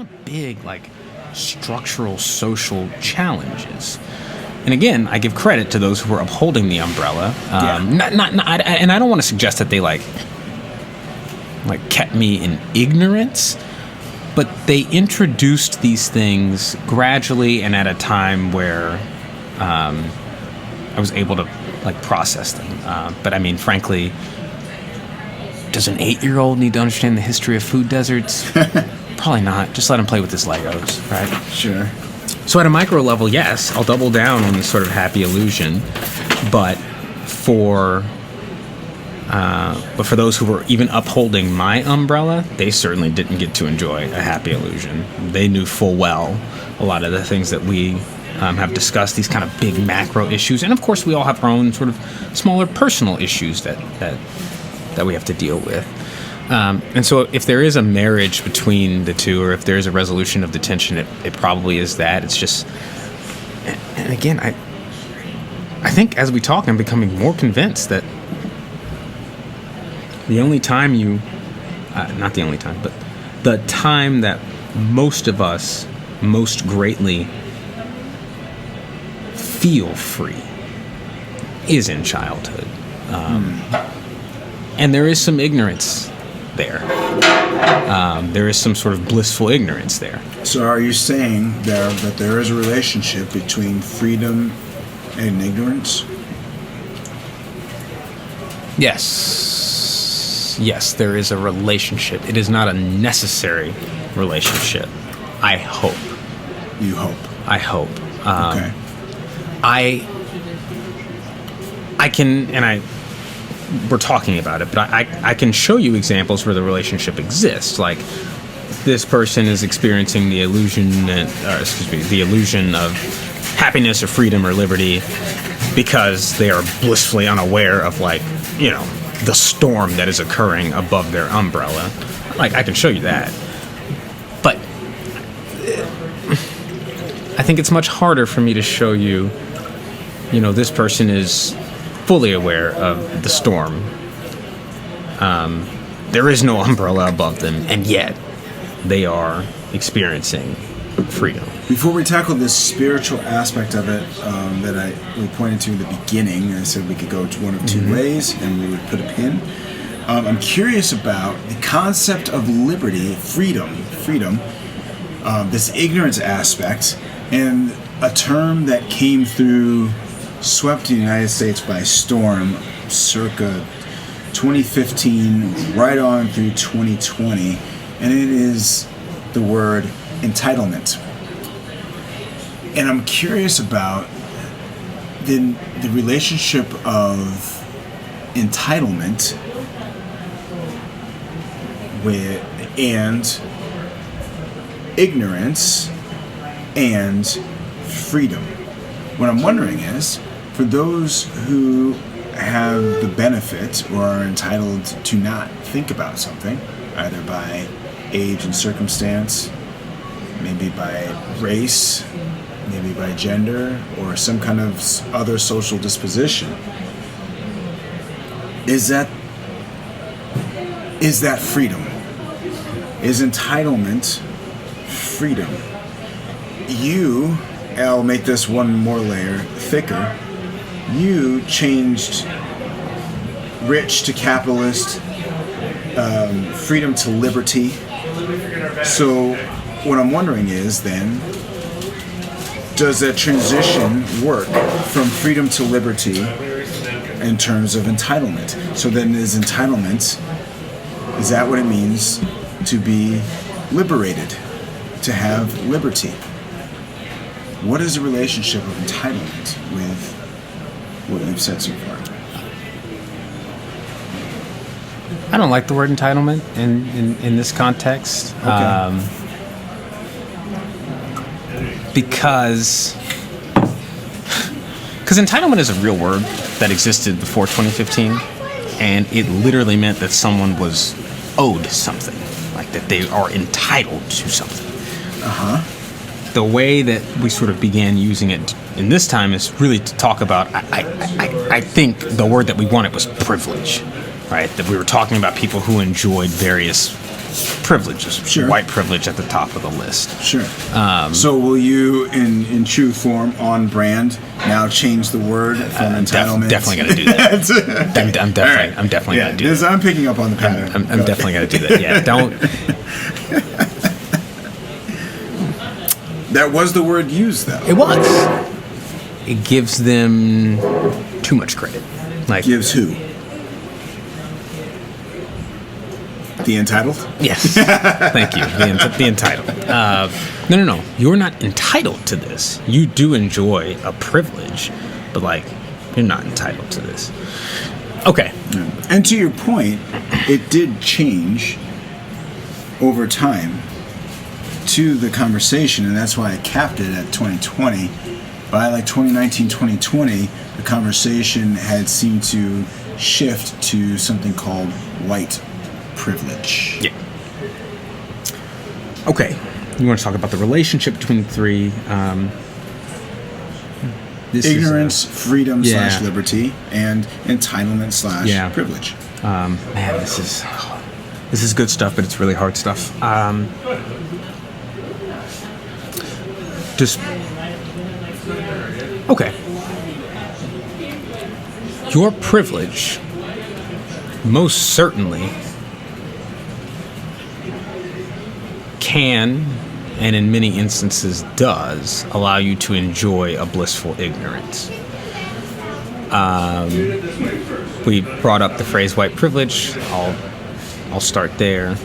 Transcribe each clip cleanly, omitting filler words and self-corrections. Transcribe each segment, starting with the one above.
of big, like, structural social challenges. And again, I give credit to those who are upholding the umbrella. And I don't want to suggest that they like kept me in ignorance, but they introduced these things gradually and at a time where I was able to like process them. But I mean, frankly, does an 8-year-old need to understand the history of food deserts? Probably not. Just let him play with his Legos, right? Sure. So at a micro level, yes, I'll double down on this sort of happy illusion, but for those who were even upholding my umbrella, they certainly didn't get to enjoy a happy illusion. They knew full well a lot of the things that we have discussed, these kind of big macro issues, and of course we all have our own sort of smaller personal issues that we have to deal with. And so if there is a marriage between the two, or if there is a resolution of the tension, it probably is that. It's just, and again, I think as we talk, I'm becoming more convinced that the only time not the only time, but the time that most of us most greatly feel free is in childhood. And there is some ignorance there. There is some sort of blissful ignorance there. So are you saying that there is a relationship between freedom and ignorance? Yes, there is a relationship. It is not a necessary relationship. I hope. You hope. I hope. Okay. I can, and we're talking about it, but I can show you examples where the relationship exists. Like, this person is experiencing the illusion of happiness or freedom or liberty because they are blissfully unaware of, like, you know, the storm that is occurring above their umbrella. Like, I can show you that. But I think it's much harder for me to show you, you know, this person is fully aware of the storm. There is no umbrella above them, and yet they are experiencing freedom. Before we tackle this spiritual aspect of it that we pointed to in the beginning, I said we could go to one of two ways, and we would put a pin. I'm curious about the concept of liberty, freedom, this ignorance aspect, and a term that came through, swept the United States by storm circa 2015 right on through 2020, and it is the word entitlement. And I'm curious about the relationship of entitlement and ignorance and freedom. What I'm wondering is, for those who have the benefit or are entitled to not think about something, either by age and circumstance, maybe by race, maybe by gender, or some kind of other social disposition, is that freedom? Is entitlement freedom? I'll make this one more layer thicker. You changed rich to capitalist, freedom to liberty. So what I'm wondering is then, does that transition work from freedom to liberty in terms of entitlement? So then is that what it means to be liberated, to have liberty? What is the relationship of entitlement with what you've said so far? I don't like the word entitlement in this context. Okay. Because entitlement is a real word that existed before 2015, and it literally meant that someone was owed something, like that they are entitled to something. The way that we sort of began using it in this time is really to talk about, I think the word that we wanted was privilege, right? That we were talking about people who enjoyed various privileges. Sure. White privilege at the top of the list. Sure. So will you, in true form, on brand, now change the word from entitlement? Definitely going to do that. I'm definitely going to do that. I'm picking up on the pattern. I'm definitely going to do that. Yeah, don't. That was the word used, though. It was. It gives them too much credit. Like Gives who? The entitled? Yes. Thank you. The entitled. No. You're not entitled to this. You do enjoy a privilege, but like you're not entitled to this. Okay. And to your point, it did change over time to the conversation, and that's why I capped it at 2020. By like 2019, 2020, the conversation had seemed to shift to something called white privilege. Yeah. Okay. You want to talk about the relationship between the three? Ignorance, freedom / liberty, and entitlement / privilege. Man, this is good stuff, but it's really hard stuff. Okay. Your privilege most certainly can, and in many instances does, allow you to enjoy a blissful ignorance. We brought up the phrase white privilege. I'll start there.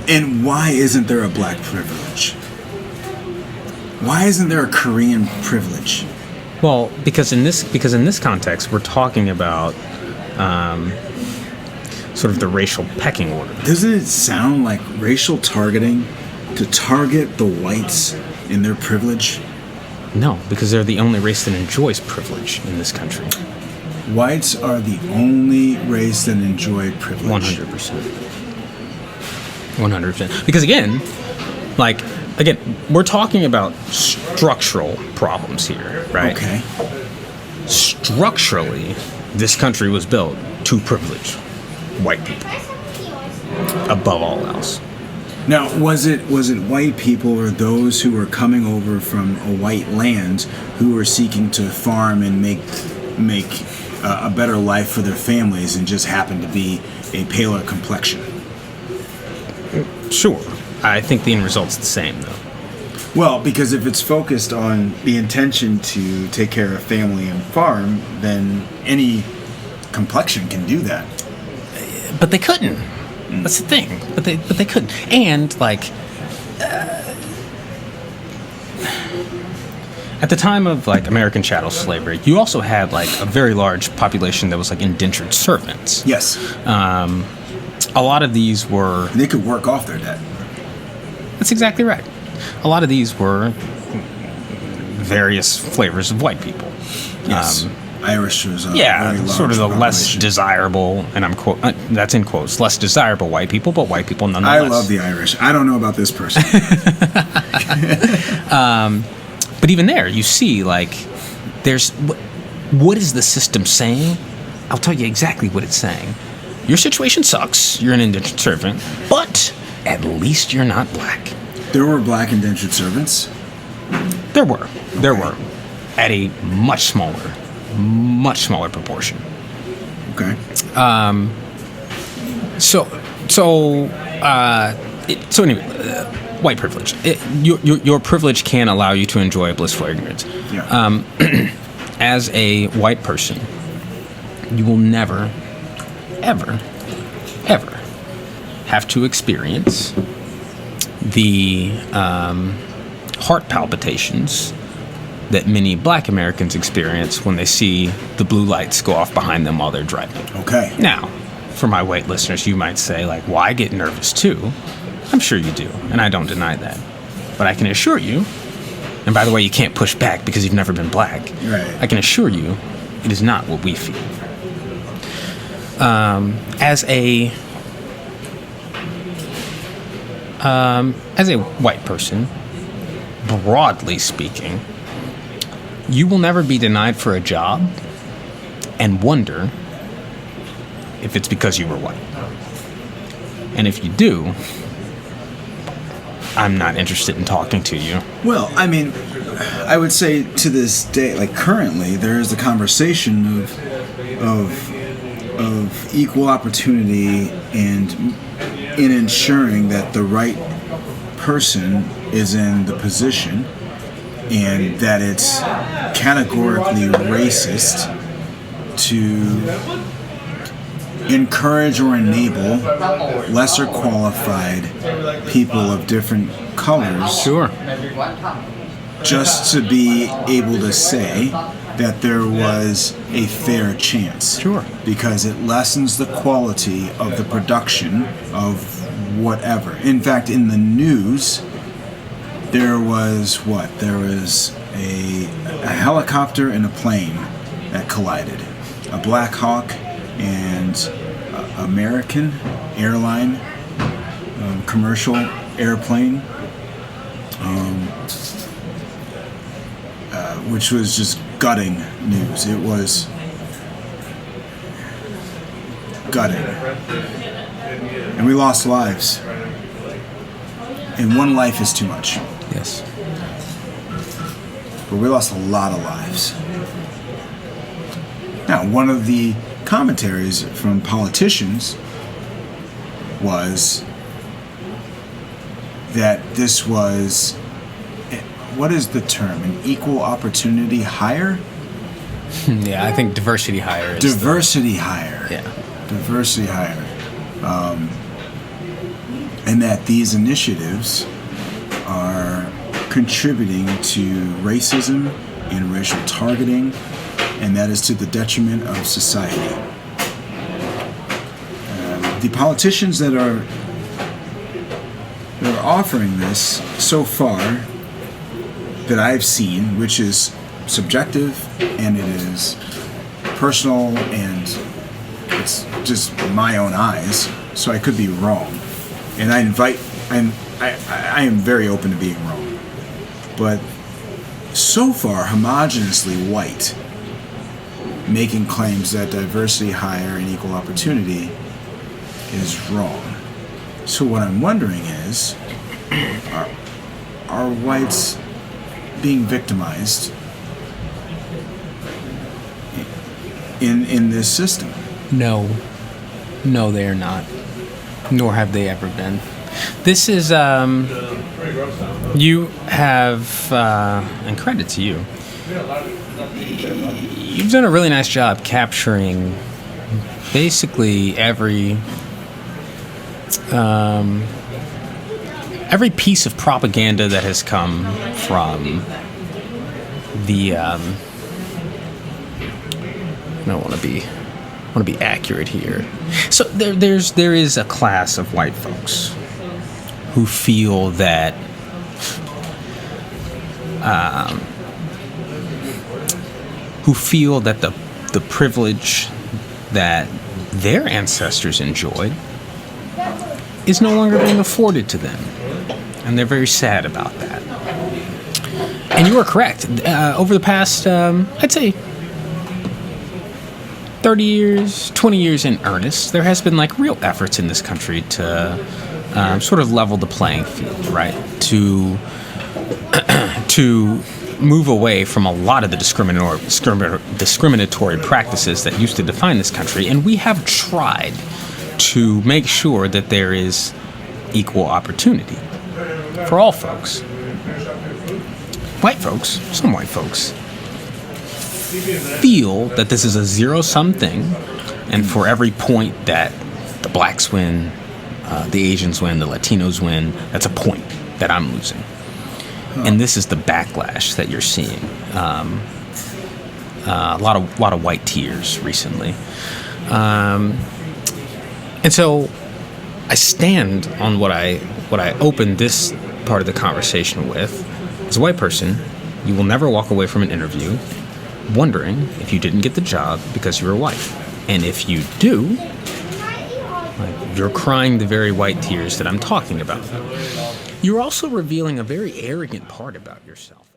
And why isn't there a black privilege? Why isn't there a Korean privilege? Well, because in this context, we're talking about sort of the racial pecking order. Doesn't it sound like racial targeting to target the whites in their privilege? No, because they're the only race that enjoys privilege in this country. Whites are the only race that enjoy privilege. 100%. 100%. Because again, we're talking about structural problems here, right? Okay. Structurally, this country was built to privilege white people above all else. Now, was it white people or those who were coming over from a white land who were seeking to farm and make a better life for their families and just happened to be a paler complexion? Sure. I think the end result's the same, though. Well, because if it's focused on the intention to take care of family and farm, then any complexion can do that. But they couldn't. That's the thing. But they couldn't. And at the time of American chattel slavery, you also had a very large population that was indentured servants. Yes. A lot of these were. And they could work off their debt. That's exactly right. A lot of these were various flavors of white people. Yes. Irish was a very large sort of the population. less desirable, and that's in quotes, less desirable white people, but white people nonetheless. I love the Irish. I don't know about this person. But even there, you see, there's what is the system saying? I'll tell you exactly what it's saying. Your situation sucks. You're an indentured servant, but at least you're not black. There were black indentured servants? There were. At a much smaller proportion. Okay. So anyway, white privilege. Your privilege can allow you to enjoy a blissful ignorance. Yeah. As a white person, you will never, ever have to experience the heart palpitations that many black Americans experience when they see the blue lights go off behind them while they're driving. Okay. Now, for my white listeners, you might say, well, I get nervous too. I'm sure you do, and I don't deny that. But I can assure you, and by the way, you can't push back because you've never been black. Right. I can assure you, it is not what we feel. As a white person, broadly speaking, you will never be denied for a job and wonder if it's because you were white. And if you do, I'm not interested in talking to you. Well, I mean, I would say to this day, like currently, there is the conversation of equal opportunity and in ensuring that the right person is in the position, and that it's categorically racist to encourage or enable lesser qualified people of different colors, Sure. just to be able to say that there was a fair chance. Sure. Because it lessens the quality of the production of whatever. In fact, in the news, there was a helicopter and a plane that collided. A Black Hawk and American airline commercial airplane, which was just gutting news. It was gutting. And we lost lives. And one life is too much. Yes. But we lost a lot of lives. Now, one of the commentaries from politicians was that this was, what is the term, an equal opportunity hire? Yeah, I think diversity hire is Diversity hire. Yeah. Diversity hire. And that these initiatives are contributing to racism and racial targeting, and that is to the detriment of society. The politicians that are offering this so far that I've seen, which is subjective and it is personal and it's just my own eyes, so I could be wrong. And I am very open to being wrong. But so far, homogeneously white, making claims that diversity hire and equal opportunity is wrong. So what I'm wondering is, are whites being victimized in this system? No, they are not. Nor have they ever been. This is, you have, and credit to you, you've done a really nice job capturing basically every piece of propaganda that has come from the, I don't want to be accurate here. So there is a class of white folks who feel that the privilege that their ancestors enjoyed is no longer being afforded to them, and they're very sad about that. And you are correct. Over the past, I'd say 30 years, 20 years in earnest, there has been like real efforts in this country to sort of level the playing field, right? To move away from a lot of the discriminatory practices that used to define this country. And we have tried to make sure that there is equal opportunity for all folks. White folks, some white folks, feel that this is a zero-sum thing, and for every point that the blacks win, the Asians win, the Latinos win, that's a point that I'm losing. And this is the backlash that you're seeing. A lot of white tears recently. And so I stand on what I opened this part of the conversation with. As a white person, you will never walk away from an interview wondering if you didn't get the job because you were white. And if you do, you're crying the very white tears that I'm talking about. You're also revealing a very arrogant part about yourself.